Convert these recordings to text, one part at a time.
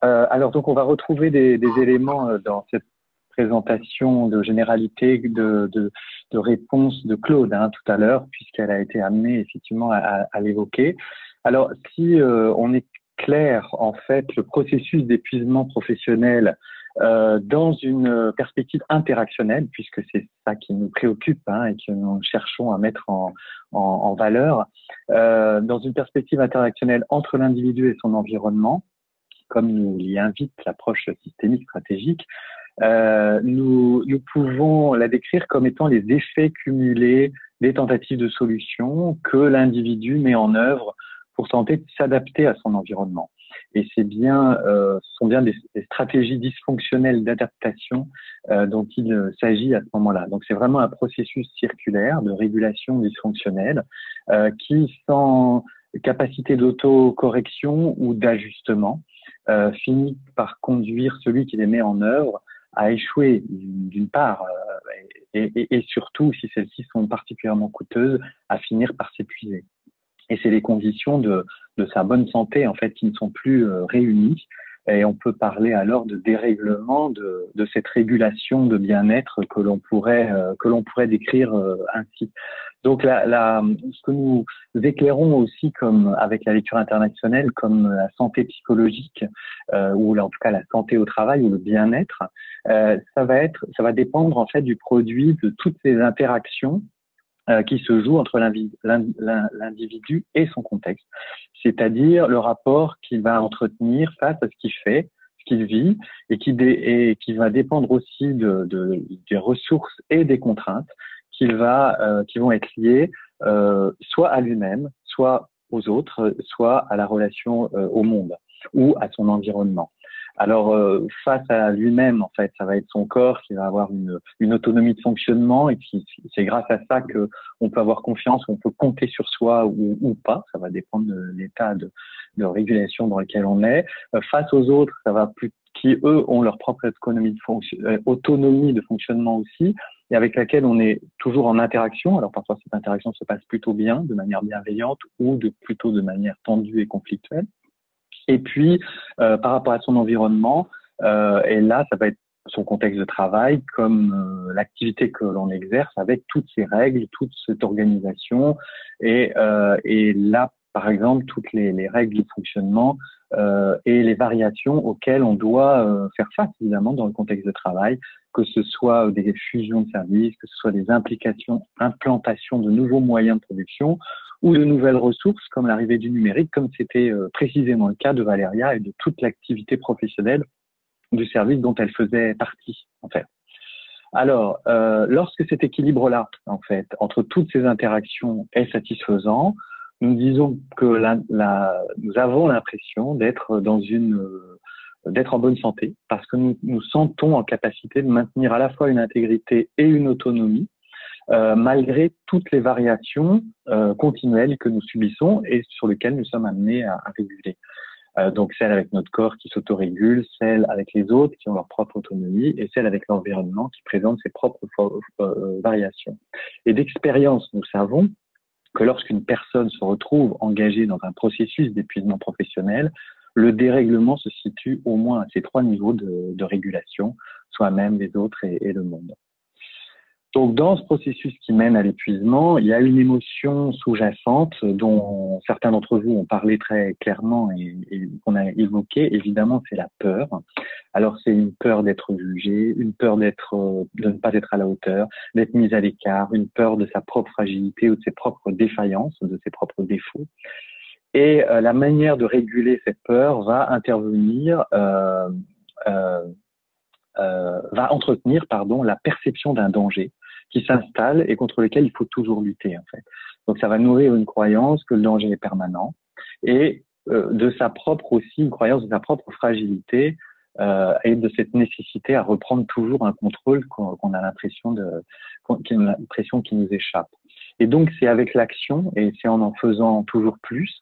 Alors, donc, on va retrouver des éléments dans cette présentation de généralité, de réponse de Claude tout à l'heure, puisqu'elle a été amenée effectivement à l'évoquer. Alors, si on est clair, en fait, le processus d'épuisement professionnel dans une perspective interactionnelle, puisque c'est ça qui nous préoccupe et que nous cherchons à mettre en valeur, dans une perspective interactionnelle entre l'individu et son environnement, comme nous l'y invite l'approche systémique stratégique, nous pouvons la décrire comme étant les effets cumulés des tentatives de solution que l'individu met en œuvre pour tenter de s'adapter à son environnement. Et c'est bien, ce sont bien des stratégies dysfonctionnelles d'adaptation dont il s'agit à ce moment-là. Donc c'est vraiment un processus circulaire de régulation dysfonctionnelle qui, sans capacité d'autocorrection ou d'ajustement, finit par conduire celui qui les met en œuvre à échouer d'une part et surtout, si celles-ci sont particulièrement coûteuses, à finir par s'épuiser. Et c'est les conditions de sa bonne santé en fait qui ne sont plus réunies. Et on peut parler alors de dérèglement de cette régulation de bien-être que l'on pourrait décrire ainsi. Donc ce que nous éclairons aussi comme avec la lecture internationale comme la santé psychologique ou en tout cas la santé au travail ou le bien-être, ça va dépendre en fait du produit de toutes ces interactions qui se joue entre l'individu et son contexte, c'est-à-dire le rapport qu'il va entretenir face à ce qu'il fait, ce qu'il vit, et qui va dépendre aussi des ressources et des contraintes qui vont être liées soit à lui-même, soit aux autres, soit à la relation au monde ou à son environnement. Alors, face à lui-même, en fait, ça va être son corps qui va avoir une autonomie de fonctionnement et puis c'est grâce à ça que on peut avoir confiance, on peut compter sur soi ou pas. Ça va dépendre de l'état de régulation dans lequel on est. Face aux autres, ça va plus qui eux ont leur propre autonomie de fonctionnement aussi et avec laquelle on est toujours en interaction. Alors parfois cette interaction se passe plutôt bien, de manière bienveillante ou plutôt de manière tendue et conflictuelle. Et puis, par rapport à son environnement, et là, ça va être son contexte de travail comme l'activité que l'on exerce avec toutes ces règles, toute cette organisation. Et là, par exemple, toutes les règles de fonctionnement et les variations auxquelles on doit faire face, évidemment, dans le contexte de travail, que ce soit des fusions de services, que ce soit des implantations de nouveaux moyens de production, ou de nouvelles ressources comme l'arrivée du numérique, comme c'était précisément le cas de Valéria et de toute l'activité professionnelle du service dont elle faisait partie, en fait. Alors, lorsque cet équilibre-là, en fait, entre toutes ces interactions est satisfaisant, nous disons que nous avons l'impression d'être en bonne santé parce que nous sentons en capacité de maintenir à la fois une intégrité et une autonomie malgré toutes les variations continuelles que nous subissons et sur lesquelles nous sommes amenés à réguler. Donc celle avec notre corps qui s'autorégule, celle avec les autres qui ont leur propre autonomie et celle avec l'environnement qui présente ses propres variations. Et d'expérience, nous savons que lorsqu'une personne se retrouve engagée dans un processus d'épuisement professionnel, le dérèglement se situe au moins à ces trois niveaux de régulation, soi-même, les autres et le monde. Donc, dans ce processus qui mène à l'épuisement, il y a une émotion sous-jacente dont certains d'entre vous ont parlé très clairement et qu'on a évoqué. Évidemment, c'est la peur. Alors, c'est une peur d'être jugé, une peur de ne pas être à la hauteur, d'être mis à l'écart, une peur de sa propre fragilité ou de ses propres défaillances, de ses propres défauts. Et la manière de réguler cette peur va entretenir la perception d'un danger qui s'installe et contre lequel il faut toujours lutter, en fait. Donc, ça va nourrir une croyance que le danger est permanent et de sa propre aussi, une croyance de sa propre fragilité et de cette nécessité à reprendre toujours un contrôle qu'on a l'impression qui nous échappe. Et donc, c'est avec l'action et c'est en faisant toujours plus,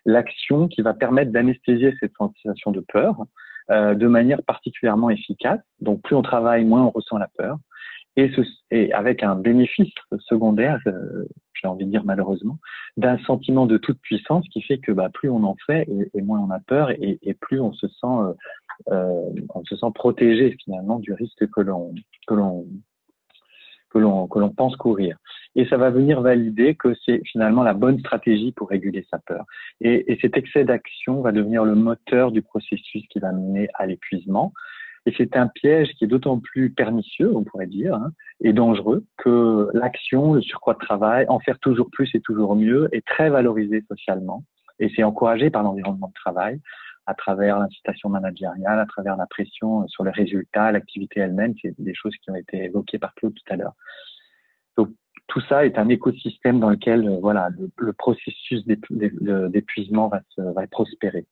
l'action qui va permettre d'anesthésier cette sensation de peur de manière particulièrement efficace. Donc, plus on travaille, moins on ressent la peur. Et avec un bénéfice secondaire, j'ai envie de dire malheureusement, d'un sentiment de toute puissance qui fait que plus on en fait et moins on a peur et plus on se sent on se sent protégé finalement du risque que l'on que l'on pense courir. Et ça va venir valider que c'est finalement la bonne stratégie pour réguler sa peur. Et cet excès d'action va devenir le moteur du processus qui va mener à l'épuisement. Et c'est un piège qui est d'autant plus pernicieux, on pourrait dire, hein, et dangereux que l'action, le surcroît de travail, en faire toujours plus et toujours mieux, est très valorisé socialement. Et c'est encouragé par l'environnement de travail, à travers l'incitation managériale, à travers la pression sur les résultats, l'activité elle-même, c'est des choses qui ont été évoquées par Claude tout à l'heure. Donc, tout ça est un écosystème dans lequel, voilà, le processus d'épuisement va prospérer.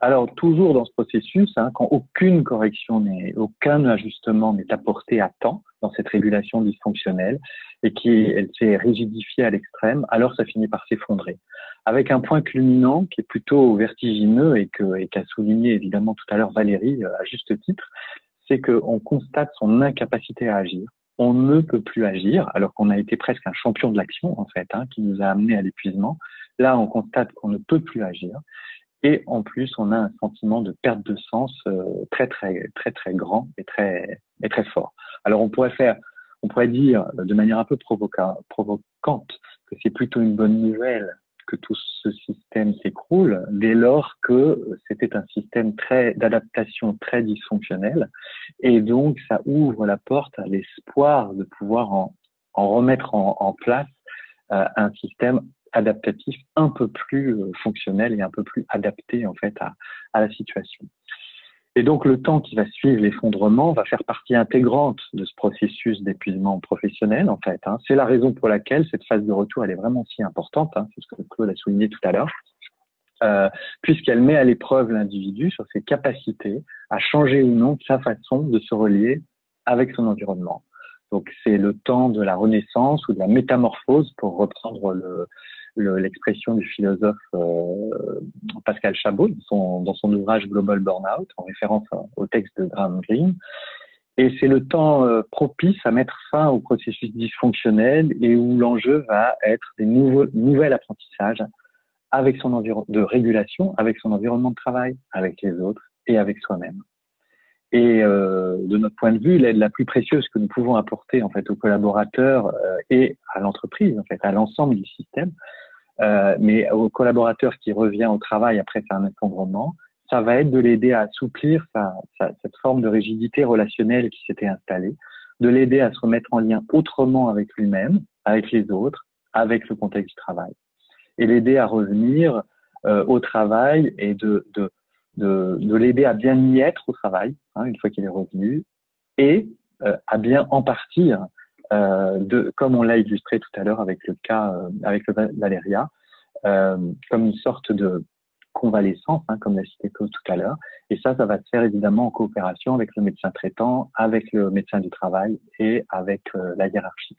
Alors, toujours dans ce processus, hein, quand aucune correction aucun ajustement n'est apporté à temps dans cette régulation dysfonctionnelle et elle s'est rigidifiée à l'extrême, alors ça finit par s'effondrer. Avec un point culminant qui est plutôt vertigineux et qu'a souligné évidemment tout à l'heure Valérie à juste titre, c'est qu'on constate son incapacité à agir. On ne peut plus agir, alors qu'on a été presque un champion de l'action, en fait, hein, qui nous a amené à l'épuisement. Là, on constate qu'on ne peut plus agir. Et en plus, on a un sentiment de perte de sens très grand et très fort. Alors, on pourrait dire de manière un peu provocante que c'est plutôt une bonne nouvelle que tout ce système s'écroule, dès lors que c'était un système d'adaptation très dysfonctionnel, et donc ça ouvre la porte à l'espoir de pouvoir en remettre en place un système adaptatif un peu plus fonctionnel et un peu plus adapté en fait à la situation. Et donc le temps qui va suivre l'effondrement va faire partie intégrante de ce processus d'épuisement professionnel en fait. Hein. C'est la raison pour laquelle cette phase de retour elle est vraiment si importante, hein, c'est ce que Claude a souligné tout à l'heure, puisqu'elle met à l'épreuve l'individu sur ses capacités à changer ou non sa façon de se relier avec son environnement. Donc c'est le temps de la renaissance ou de la métamorphose pour reprendre l'expression du philosophe Pascal Chabot dans son ouvrage Global Burnout, en référence au texte de Graham Greene. Et c'est le temps propice à mettre fin au processus dysfonctionnel et où l'enjeu va être des nouveaux apprentissages avec son de régulation, avec son environnement de travail, avec les autres et avec soi-même. Et de notre point de vue, l'aide la plus précieuse que nous pouvons apporter en fait aux collaborateurs et à l'entreprise, en fait, à l'ensemble du système, mais aux collaborateurs qui revient au travail après un effondrement, ça va être de l'aider à assouplir cette forme de rigidité relationnelle qui s'était installée, de l'aider à se remettre en lien autrement avec lui-même, avec les autres, avec le contexte du travail, et l'aider à revenir au travail et de l'aider à bien y être au travail, hein, une fois qu'il est revenu, et à bien en partir, comme on l'a illustré tout à l'heure avec le cas avec le Valéria, comme une sorte de convalescence, hein, comme l'a cité Claude tout à l'heure. Et ça va se faire évidemment en coopération avec le médecin traitant, avec le médecin du travail et avec la hiérarchie.